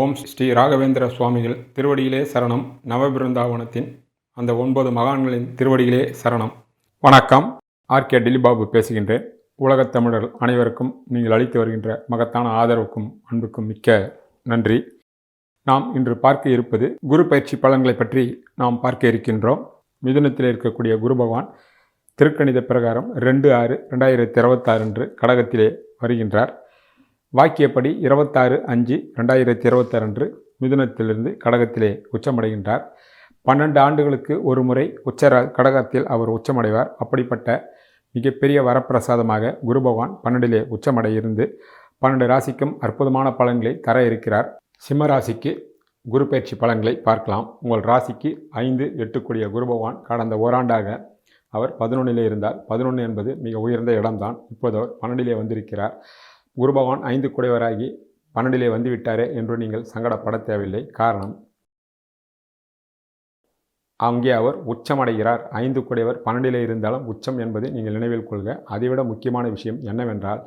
ஓம் ஸ்ரீ ராகவேந்திர சுவாமிகள் திருவடியிலே சரணம். நவபிருந்தாவனத்தின் அந்த 9 மகான்களின் திருவடியிலே சரணம். வணக்கம். ஆர்கே டில்லிபாபு பேசுகின்றேன். உலகத் தமிழர்கள் அனைவருக்கும் நீங்கள் அளித்து வருகின்ற மகத்தான ஆதரவுக்கும் அன்புக்கும் மிக்க நன்றி. நாம் இன்று பார்க்க இருப்பது குரு பயிற்சி பலன்களை பற்றி நாம் பார்க்க இருக்கின்றோம். மிதுனத்தில் இருக்கக்கூடிய குரு பகவான் திருக்கணித பிரகாரம் 2/6/2026 அன்று கடகத்திலே வருகின்றார். வாக்கியப்படி 26/5/2026 அன்று மிதுனத்திலிருந்து கடகத்திலே உச்சமடைகின்றார். 12 ஆண்டுகளுக்கு ஒரு முறை கடகத்தில் அவர் உச்சமடைவார். அப்படிப்பட்ட மிகப்பெரிய வரப்பிரசாதமாக குரு பகவான் 12 உச்சமடைய இருந்து 12 ராசிக்கும் அற்புதமான பலன்களை தர இருக்கிறார். சிம்ம ராசிக்கு குரு பயிற்சி பலன்களை பார்க்கலாம். உங்கள் ராசிக்கு 5, 8 கூடிய குரு பகவான் கடந்த ஓராண்டாக அவர் 11 இருந்தார். 11 என்பது மிக உயர்ந்த இடம்தான். இப்போது அவர் 12 வந்திருக்கிறார். குரு பகவான் 5 குடையவராகி 12 வந்துவிட்டாரே என்று நீங்கள் சங்கடப்பட தேவையில்லை. காரணம், அங்கே அவர் உச்சமடைகிறார். 5 குடையவர் 12 இருந்தாலும் உச்சம் என்பது நீங்கள் நினைவில் கொள்க. அதைவிட முக்கியமான விஷயம் என்னவென்றால்,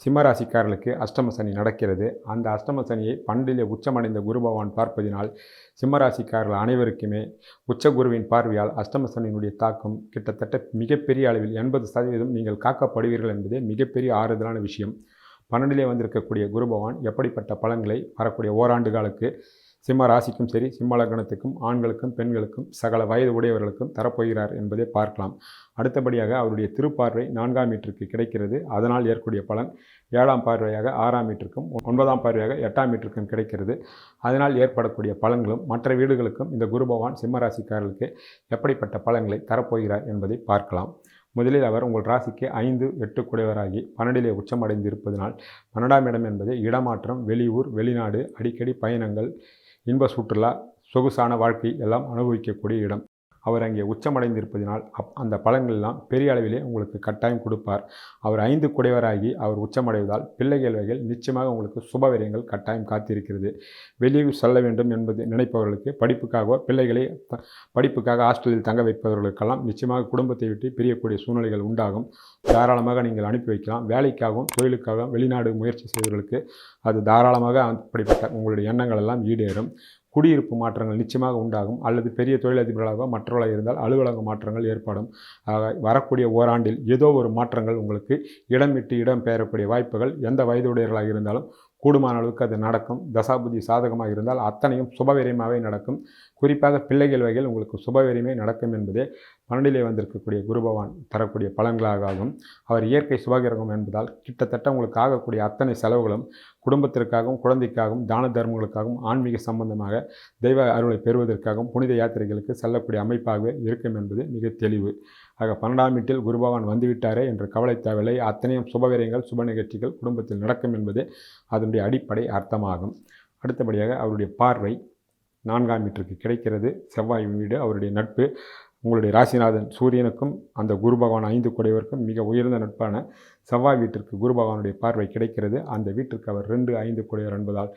சிம்மராசிக்காரர்களுக்கு அஷ்டம சனி நடக்கிறது. அந்த அஷ்டம சனியை 12 உச்சமடைந்த குரு பகவான் பார்ப்பதினால் சிம்மராசிக்காரர்கள் அனைவருக்குமே உச்ச குருவின் பார்வையால் அஷ்டம சனியினுடைய தாக்கம் கிட்டத்தட்ட மிகப்பெரிய அளவில் 80% நீங்கள் காக்கப்படுவீர்கள் என்பதே மிகப்பெரிய ஆறுதலான விஷயம். 12 வந்திருக்கக்கூடிய குரு பகவான் எப்படிப்பட்ட பலன்களை வரக்கூடிய ஓராண்டு காலுக்கு சிம்ம ராசிக்கும் சரி, சிம்ம லக்னத்துக்கும், ஆண்களுக்கும் பெண்களுக்கும் சகல வயது உடையவர்களுக்கும் தரப்போகிறார் என்பதை பார்க்கலாம். அடுத்தபடியாக அவருடைய திருப்பார்வை 4ஆம் வீட்டிற்கு கிடைக்கிறது. அதனால் ஏற்கக்கூடிய பலன் 7ஆம் பார்வையாக 6ஆம் வீட்டிற்கும், 9ஆம் பார்வையாக 8ஆம் வீட்டிற்கும் கிடைக்கிறது. அதனால் ஏற்படக்கூடிய பலன்களும் மற்ற வீடுகளுக்கும் இந்த குரு பகவான் சிம்ம ராசிக்காரர்களுக்கு எப்படிப்பட்ட பலன்களை தரப்போகிறார் என்பதை பார்க்கலாம். முதலில் அவர் உங்கள் ராசிக்கு 5, 8 குடையவராகி 12 உச்சமடைந்து இருப்பதனால் 12ஆம் இடம் என்பது இடமாற்றம், வெளியூர், வெளிநாடு, அடிக்கடி பயணங்கள், இன்ப சுற்றுலா, சொகுசான வாழ்க்கை எல்லாம் அனுபவிக்கக்கூடிய இடம். அவர் அங்கே உச்சமடைந்திருப்பதினால் அந்த பலன்கள் எல்லாம் பெரிய அளவிலே உங்களுக்கு கட்டாயம் கொடுப்பார். அவர் 5 குடையவராகி அவர் உச்சமடைவதால் பிள்ளைகள் வகையில் நிச்சயமாக உங்களுக்கு சுபவிரயங்கள் கட்டாயம் காத்திருக்கிறது. வெளியூர் செல்ல வேண்டும் என்பது நினைப்பவர்களுக்கு, படிப்புக்காக ஹாஸ்டலில் தங்க வைப்பவர்களுக்கெல்லாம் நிச்சயமாக குடும்பத்தை விட்டு பிரியக்கூடிய சூழ்நிலைகள் உண்டாகும். தாராளமாக நீங்கள் அனுப்பி வைக்கலாம். வேலைக்காகவும் தொழிலுக்காகவும் வெளிநாடு முயற்சி செய்வர்களுக்கு அது தாராளமாக அப்படிப்பட்ட உங்களுடைய எண்ணங்கள் எல்லாம் ஈடேறும். குடியிருப்பு மாற்றங்கள் நிச்சயமாக உண்டாகும். அல்லது பெரிய தொழிலதிபர்களாக மற்றவர்களாக இருந்தால் அலுவலக மாற்றங்கள் ஏற்படும். வரக்கூடிய ஓராண்டில் ஏதோ ஒரு மாற்றங்கள் உங்களுக்கு இடம் விட்டு இடம் பெயரக்கூடிய வாய்ப்புகள் எந்த வயதுடையவர்களாக இருந்தாலும் கூடுமான அளவுக்கு அது நடக்கும். தசாபுதி சாதகமாக இருந்தால் அத்தனையும் சுபவிரயமாகவே நடக்கும். குறிப்பாக பிள்ளைகள் வகையில் உங்களுக்கு சுபவிரயமே நடக்கும் என்பதே 12 வந்திருக்கக்கூடிய குரு பகவான் தரக்கூடிய பலன்களாக ஆகும். அவர் இயற்கை சுபகிரகம் என்பதால் கிட்டத்தட்ட உங்களுக்கு ஆகக்கூடிய அத்தனை செலவுகளும் குடும்பத்திற்காகவும், குழந்தைக்காகவும், தான தர்மங்களுக்காகவும், ஆன்மீக சம்பந்தமாக தெய்வ அருளை பெறுவதற்காகவும் புனித யாத்திரைகளுக்கு செல்லக்கூடிய அமைப்பாகவே இருக்கும் என்பது மிக தெளிவு. ஆக 12ஆம் வீட்டில் குரு பகவான் வந்துவிட்டாரே என்று கவலை தேவையில்லை. அத்தனையும் சுபவிரயங்கள், சுப நிகழ்ச்சிகள் குடும்பத்தில் நடக்கும் என்பது அதனுடைய அடிப்படை அர்த்தமாகும். அடுத்தபடியாக அவருடைய பார்வை 4ஆம் வீட்டிற்கு கிடைக்கிறது. செவ்வாய் வீடு அவருடைய நட்பு. உங்களுடைய ராசிநாதன் சூரியனுக்கும் அந்த குரு பகவான் 5 குடையவருக்கும் மிக உயர்ந்த நட்பான செவ்வாய் வீட்டிற்கு குரு பகவானுடைய பார்வை கிடைக்கிறது. அந்த வீட்டிற்கு அவர் 2, 5 குடையவர் என்பதால்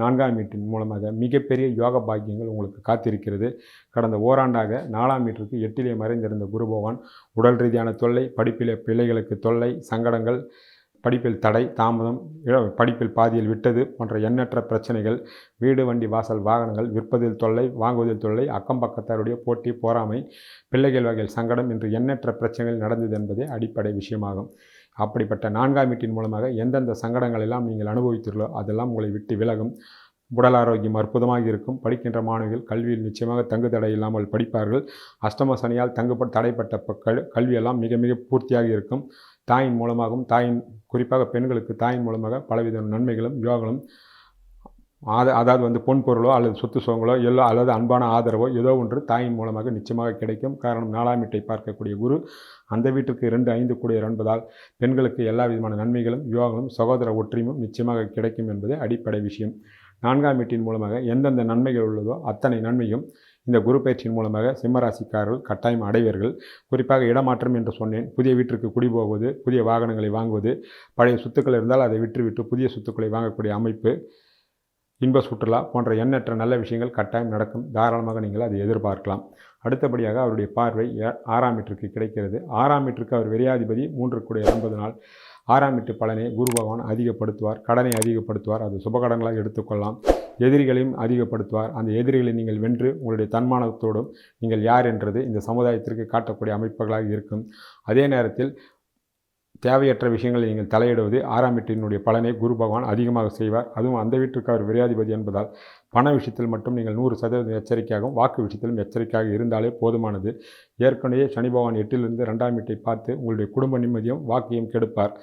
4ஆம் வீட்டின் மூலமாக மிகப்பெரிய யோக பாக்கியங்கள் உங்களுக்கு காத்திருக்கிறது. கடந்த ஓராண்டாக 4ஆம் வீட்டிற்கு 8 மறைந்திருந்த குரு பகவான் உடல் ரீதியான தொல்லை, படிப்பிலே பிள்ளைகளுக்கு தொல்லை, சங்கடங்கள், படிப்பில் தடை, தாமதம், படிப்பில் பாதியில் விட்டது போன்ற எண்ணற்ற பிரச்சனைகள், வீடு, வண்டி, வாசல், வாகனங்கள் விற்பதில் தொல்லை, வாங்குவதில் தொல்லை, அக்கம் பக்கத்தாருடைய போட்டி, பொறாமை, பிள்ளைகள் வகையில் சங்கடம் என்று எண்ணற்ற பிரச்சனைகள் நடந்தது என்பதே அடிப்படை விஷயமாகும். அப்படிப்பட்ட 4ஆம் வீட்டின் மூலமாக எந்தெந்த சங்கடங்கள் எல்லாம் நீங்கள் அனுபவித்தீர்களோ அதெல்லாம் உங்களை விட்டு விலகும். உடல் ஆரோக்கியம் அற்புதமாக இருக்கும். படிக்கின்ற மாணவிகள் கல்வியில் நிச்சயமாக தங்கு தடை இல்லாமல் படிப்பார்கள். அஷ்டம சனியால் தடைப்பட்ட கல்வியெல்லாம் மிக மிக பூர்த்தியாக இருக்கும். தாயின் மூலமாகவும், குறிப்பாக பெண்களுக்கு தாயின் மூலமாக பலவித நன்மைகளும் யோகங்களும், அதாவது பொன் பொருளோ அல்லது சொத்து சுகங்களோ அல்லது அன்பான ஆதரவோ ஏதோ ஒன்று தாயின் மூலமாக நிச்சயமாக கிடைக்கும். காரணம், 4ஆம் வீட்டை பார்க்கக்கூடிய குரு அந்த வீட்டிற்கு 2, 5 கூடியவர் என்பதால் பெண்களுக்கு எல்லா விதமான நன்மைகளும், யோகங்களும், சகோதர ஒற்றுமையும் நிச்சயமாக கிடைக்கும் என்பது அடிப்படை விஷயம். 4ஆம் வீட்டின் மூலமாக எந்தெந்த நன்மைகள் உள்ளதோ அத்தனை நன்மையும் இந்த குரு பயிற்சியின் மூலமாக சிம்மராசிக்காரர்கள் கட்டாயம் அடைவீர்கள். குறிப்பாக இடமாற்றம் என்று சொன்னேன். புதிய வீட்டிற்கு குடிபோவது, புதிய வாகனங்களை வாங்குவது, பழைய சொத்துக்கள் இருந்தால் அதை விற்றுவிட்டு புதிய சொத்துக்களை வாங்கக்கூடிய அமைப்பு, இன்ப சுற்றுலா போன்ற எண்ணற்ற நல்ல விஷயங்கள் கட்டாயம் நடக்கும். தாராளமாக நீங்கள் அதை எதிர்பார்க்கலாம். அடுத்தபடியாக அவருடைய பார்வை 6ஆம் வீட்டிற்கு கிடைக்கிறது. 6ஆம் வீட்டிற்கு அவர் விரையாதிபதி 3 என்பதனால் 6ஆம் வீட்டு பலனை குரு பகவான் அதிகப்படுத்துவார். கடனை அதிகப்படுத்துவார். அது சுபகடங்களாக எடுத்துக்கொள்ளலாம். எதிரிகளையும் அதிகப்படுத்துவார். அந்த எதிரிகளை நீங்கள் வென்று உங்களுடைய தன்மானத்தோடும் நீங்கள் யார் என்றது இந்த சமுதாயத்திற்கு காட்டக்கூடிய அமைப்புகளாக இருக்கும். அதே நேரத்தில் தேவையற்ற விஷயங்களில் நீங்கள் தலையிடுவது 6ஆம் வீட்டினுடைய பலனை குரு பகவான் அதிகமாக செய்வார். அதுவும் அந்த வீட்டிற்கு அவர் விரையாதிபதி என்பதால் பண விஷயத்தில் மட்டும் நீங்கள் 100% எச்சரிக்கையாகவும் வாக்கு விஷயத்திலும் எச்சரிக்கையாக இருந்தாலே போதுமானது. ஏற்கனவே சனி பகவான் 8லிருந்து 2ஆம் வீட்டை பார்த்து உங்களுடைய குடும்ப நிம்மதியும் வாக்கையும் கெடுப்பார்.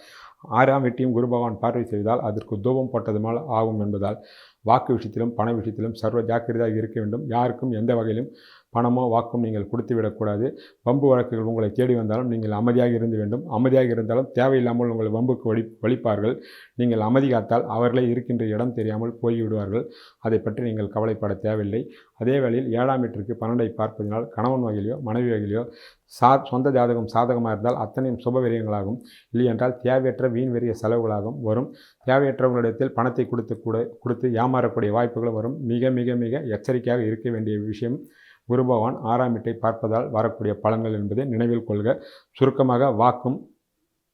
6ஆம் வீட்டையும் குரு பகவான் பார்வை செய்தால் அதற்கு தூபம் போட்டதுமால் ஆகும் என்பதால் வாக்கு விஷயத்திலும் பண விஷயத்திலும் சர்வ ஜாக்கிரதையாக இருக்க வேண்டும். யாருக்கும் எந்த வகையிலும் பணமோ வாக்கும் நீங்கள் கொடுத்து விடக்கூடாது. வம்பு வழக்குகள் உங்களை தேடி வந்தாலும் நீங்கள் அமைதியாக இருந்து வேண்டும். அமைதியாக இருந்தாலும் தேவையில்லாமல் உங்கள் வம்புக்கு வலிப்பார்கள். நீங்கள் அமைதி காத்தால் அவர்களே இருக்கின்ற இடம் தெரியாமல் போய்விடுவார்கள். அதை பற்றி நீங்கள் கவலைப்பட தேவையில்லை. அதே வேளையில் 7ஆம் வீட்டிற்கு 12ஐ பார்ப்பதனால் கணவன் வகையிலையோ மனைவி வகையிலையோ சொந்த ஜாதகம் சாதகமாக இருந்தால் அத்தனையும் சுப விரயங்களாகும். இல்லையென்றால் தேவையற்ற வீண் வெறிய செலவுகளாகவும் வரும். தேவையற்றவங்களிடத்தில் பணத்தை கொடுத்து ஏமாறக்கூடிய வாய்ப்புகளும் வரும். மிக மிக மிக எச்சரிக்கையாக இருக்க வேண்டிய விஷயம் குரு பகவான் 6ஆம் வீட்டை பார்ப்பதால் வரக்கூடிய பலன்கள் என்பதை நினைவில் கொள்க. சுருக்கமாக வாக்கும்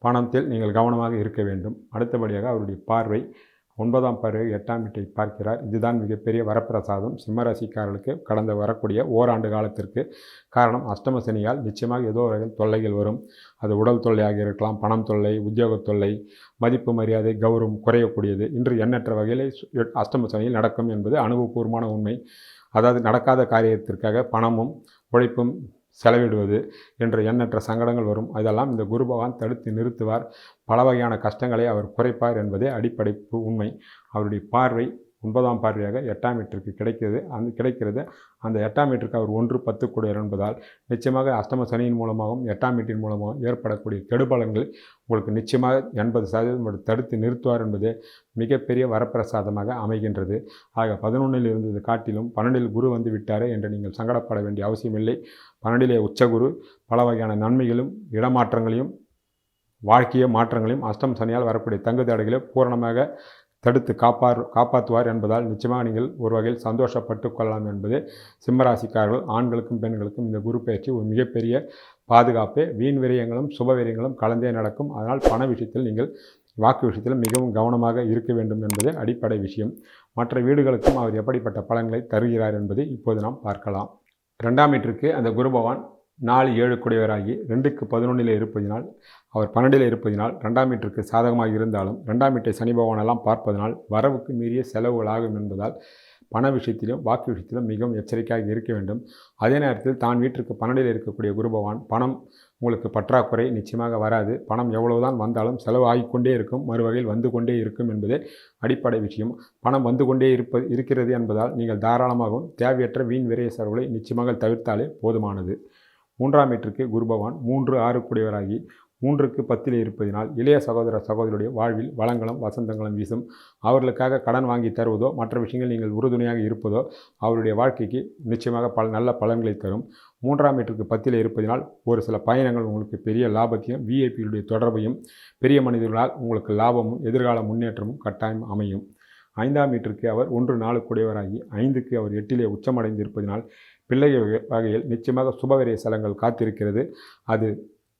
பணத்தில் நீங்கள் கவனமாக இருக்க வேண்டும். அடுத்தபடியாக அவருடைய பார்வை 9ஆம் பார்வை 8ஆம் வீட்டை பார்க்கிறார். இதுதான் மிகப்பெரிய வரப்பிரசாதம் சிம்மராசிக்காரர்களுக்கு கடந்த வரக்கூடிய ஓராண்டு காலத்திற்கு. காரணம் அஷ்டம சனியால் நிச்சயமாக ஏதோ வகையில் தொல்லைகள் வரும். அது உடல் தொல்லையாக இருக்கலாம், பணம் தொல்லை, உத்தியோக தொல்லை, மதிப்பு மரியாதை கௌரவம் குறையக்கூடியது. இன்று எண்ணற்ற வகையில் அஷ்டம சனியில் நடக்கும் என்பது அனுபவபூர்வமான உண்மை. அதாவது நடக்காத காரியத்திற்காக பணமும் உழைப்பும் செலவிடுவது என்ற எண்ணற்ற சங்கடங்கள் வரும். அதெல்லாம் இந்த குரு பகவான் தடுத்து நிறுத்துவார். பல வகையான கஷ்டங்களை அவர் குறைப்பார் என்பதே அடிப்படை உண்மை. அவருடைய பார்வை 9ஆம் பார்வையாக 8ஆம் வீட்டிற்கு கிடைக்கிறது. அந்த 8ஆம் வீட்டிற்கு அவர் 1-10 என்பதால் நிச்சயமாக அஷ்டம சனியின் மூலமாகவும் 8ஆம் வீட்டின் மூலமாகவும் ஏற்படக்கூடிய கெடுபலன்கள் உங்களுக்கு நிச்சயமாக 80% தடுத்து நிறுத்துவார் என்பதே மிகப்பெரிய வரப்பிரசாதமாக அமைகின்றது. ஆக 11ல் இருந்தது காட்டிலும் 12ல் குரு வந்து விட்டாரே என்று நீங்கள் சங்கடப்பட வேண்டிய அவசியமில்லை. 12லே உச்சகுரு பல வகையான நன்மைகளும் இடமாற்றங்களையும் வாழ்க்கைய மாற்றங்களையும் அஷ்டம சனியால் வரக்கூடிய தங்கு தடைகளை பூரணமாக தடுத்து காப்பாற்றுவார் என்பதால் நிச்சயமாக நீங்கள் ஒரு வகையில் சந்தோஷப்பட்டு கொள்ளலாம் என்பது சிம்மராசிக்காரர்கள் ஆண்களுக்கும் பெண்களுக்கும் இந்த குரு பயிற்சி ஒரு மிகப்பெரிய பாதுகாப்பே. வீண் விரயங்களும் சுப விரயங்களும் கலந்தே நடக்கும். அதனால் பண விஷயத்தில் நீங்கள் வாக்கு விஷயத்தில் மிகவும் கவனமாக இருக்க வேண்டும் என்பது அடிப்படை விஷயம். மற்ற வீடுகளுக்கும் அவர் எப்படிப்பட்ட பலன்களை தருகிறார் என்பதை இப்போது நாம் பார்க்கலாம். 2ஆம் வீட்டிற்கு அந்த குரு பகவான் 4-7 குடையவராகி 2-11 இருப்பதினால் அவர் 12 இருப்பதினால் 2ஆம் வீட்டிற்கு சாதகமாக இருந்தாலும் 2ஆம் வீட்டை சனி பகவானெல்லாம் பார்ப்பதனால் வரவுக்கு மீறிய செலவுகளாகும் என்பதால் பண விஷயத்திலும் வாக்கு விஷயத்திலும் மிகவும் எச்சரிக்கையாக இருக்க வேண்டும். அதே நேரத்தில் தான் வீட்டிற்கு 12 இருக்கக்கூடிய குரு பகவான் பணம் உங்களுக்கு பற்றாக்குறை நிச்சயமாக வராது. பணம் எவ்வளவுதான் வந்தாலும் செலவு ஆகிக்கொண்டே இருக்கும், மறுவகையில் வந்து கொண்டே இருக்கும் என்பதே அடிப்படை விஷயம். பணம் வந்து கொண்டே இருக்கிறது என்பதால் நீங்கள் தாராளமாகவும் தேவையற்ற வீண் விரைய செலவுகளை நிச்சயமாக தவிர்த்தாலே போதுமானது. 3ஆம் வீட்டிற்கு குரு பகவான் 3-6 கூடியவராகி 3-10 இருப்பதினால் இளைய சகோதரருடைய வாழ்வில் வளங்களும் வசந்தங்களும் வீசும். அவர்களுக்காக கடன் வாங்கி தருவதோ மற்ற விஷயங்கள் நீங்கள் உறுதுணையாக இருப்பதோ அவருடைய வாழ்க்கைக்கு நிச்சயமாக நல்ல பலன்களை தரும். 3ஆம் வீட்டிற்கு 10 இருப்பதினால் ஒரு சில பயணங்கள் உங்களுக்கு பெரிய லாபத்தையும் விஐபிகளுடைய தொடர்பையும் பெரிய மனிதர்களால் உங்களுக்கு லாபமும் எதிர்கால முன்னேற்றமும் கட்டாயம் அமையும். 5ஆம் வீட்டிற்கு அவர் 1-4 கூடியவராகி 5க்கு அவர் 8லே உச்சமடைந்து இருப்பதினால் பிள்ளைகள் வகையில் நிச்சயமாக சுபவிரய செலங்கள் காத்திருக்கிறது. அது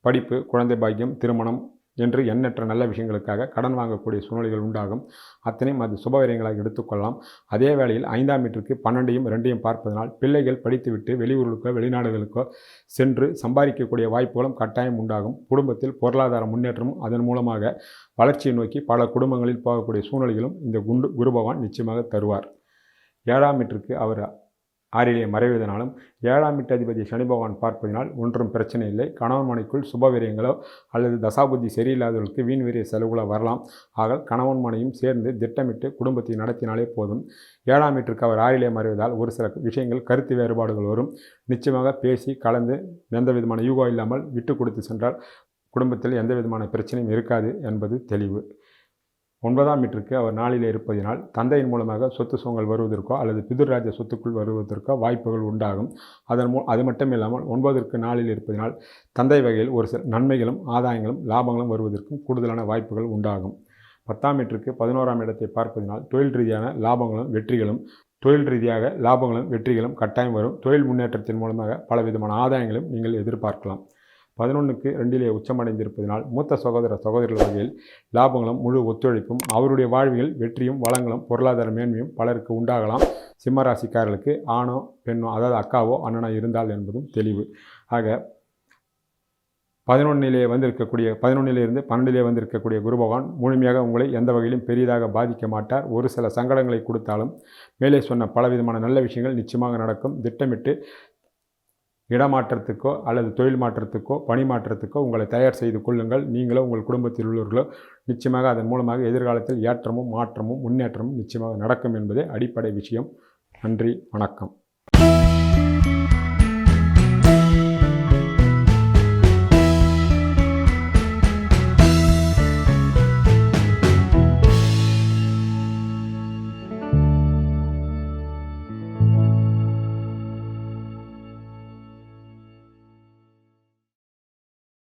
படிப்பு, குழந்தை பாக்கியம், திருமணம் என்று எண்ணற்ற நல்ல விஷயங்களுக்காக கடன் வாங்கக்கூடிய சூழ்நிலைகள் உண்டாகும். அத்தனையும் அது சுபவிரயங்களாக எடுத்துக்கொள்ளலாம். அதே வேளையில் 5ஆம் வீட்டிற்கு 12ஐயும் 2ஐயும் பார்ப்பதனால் பிள்ளைகள் படித்துவிட்டு வெளியூர்களுக்கோ வெளிநாடுகளுக்கோ சென்று சம்பாதிக்கக்கூடிய வாய்ப்புகளும் கட்டாயம் உண்டாகும். குடும்பத்தில் பொருளாதார முன்னேற்றமும் அதன் மூலமாக வளர்ச்சியை நோக்கி பல குடும்பங்களில் போகக்கூடிய சூழ்நிலைகளும் இந்த குரு பகவான் நிச்சயமாக தருவார். 7ஆம் வீட்டிற்கு அவர் 6லே மறைவதனாலும் 7ஆம் வீட்டு அதிபதி சனி பகவான் பார்ப்பதினால் ஒன்றும் பிரச்சனை இல்லை. கணவன் மனைக்குள் சுபவிரயங்களோ அல்லது தசாபுத்தி சரியில்லாதவர்களுக்கு வீண் விரிய செலவுகளோ வரலாம். ஆக கணவன் மனையும் சேர்ந்து திட்டமிட்டு குடும்பத்தை நடத்தினாலே போதும். 7ஆம் வீட்டிற்கு அவர் 6லே மறைவதால் ஒரு சில விஷயங்கள் கருத்து வேறுபாடுகள் வரும். நிச்சயமாக பேசி கலந்து எந்த விதமான யூகோ இல்லாமல் விட்டு கொடுத்து சென்றால் குடும்பத்தில் எந்த விதமான பிரச்சனையும் இருக்காது என்பது தெளிவு. 9ஆம் வீட்டிற்கு அவர் 4லே இருப்பதினால் தந்தையின் மூலமாக சொத்து சுகங்கள் வருவதற்கோ அல்லது பிதுர்ராஜ்ய சொத்துக்குள் வருவதற்கோ வாய்ப்புகள் உண்டாகும். அது மட்டும் இல்லாமல் 9ற்கு 4ல் இருப்பதினால் தந்தை வகையில் ஒரு சில நன்மைகளும் ஆதாயங்களும் லாபங்களும் வருவதற்கும் கூடுதலான வாய்ப்புகள் உண்டாகும். 10ஆம் வீட்டிற்கு 11ஆம் இடத்தை பார்ப்பதினால் தொழில் ரீதியான லாபங்களும் வெற்றிகளும் தொழில் ரீதியாக லாபங்களும் வெற்றிகளும் கட்டாயம் வரும். தொழில் முன்னேற்றத்தின் மூலமாக பலவிதமான ஆதாயங்களும் நீங்கள் எதிர்பார்க்கலாம். 11க்கு 2 உச்சமடைந்திருப்பதனால் மூத்த சகோதரர்கள் வகையில் லாபங்களும் முழு ஒத்துழைப்பும், அவருடைய வாழ்வில் வெற்றியும் வளங்களும் பொருளாதார மேன்மையும் பலருக்கு உண்டாகலாம். சிம்ம ராசிக்காரர்களுக்கு ஆணோ பெண்ணோ, அதாவது அக்காவோ அண்ணனோ இருந்தால் என்பதும் தெளிவு. ஆக 11 வந்திருக்கக்கூடிய 11 12 வந்திருக்கக்கூடிய குரு பகவான் முழுமையாக உங்களை எந்த வகையிலும் பெரிதாக பாதிக்க மாட்டார். ஒரு சில சங்கடங்களை கொடுத்தாலும் மேலே சொன்ன பலவிதமான நல்ல விஷயங்கள் நிச்சயமாக நடக்கும். திட்டமிட்டு இடமாற்றத்துக்கோ அல்லது தொழில் மாற்றத்துக்கோ பணி மாற்றத்துக்கோ உங்களை தயார் செய்து கொள்ளுங்கள். நீங்களோ உங்கள் குடும்பத்தில் உள்ளவர்களோ நிச்சயமாக அதன் மூலமாக எதிர்காலத்தில் ஏற்றமும் மாற்றமும் முன்னேற்றமும் நிச்சயமாக நடக்கும் என்பதே அடிப்படை விஷயம். நன்றி, வணக்கம்.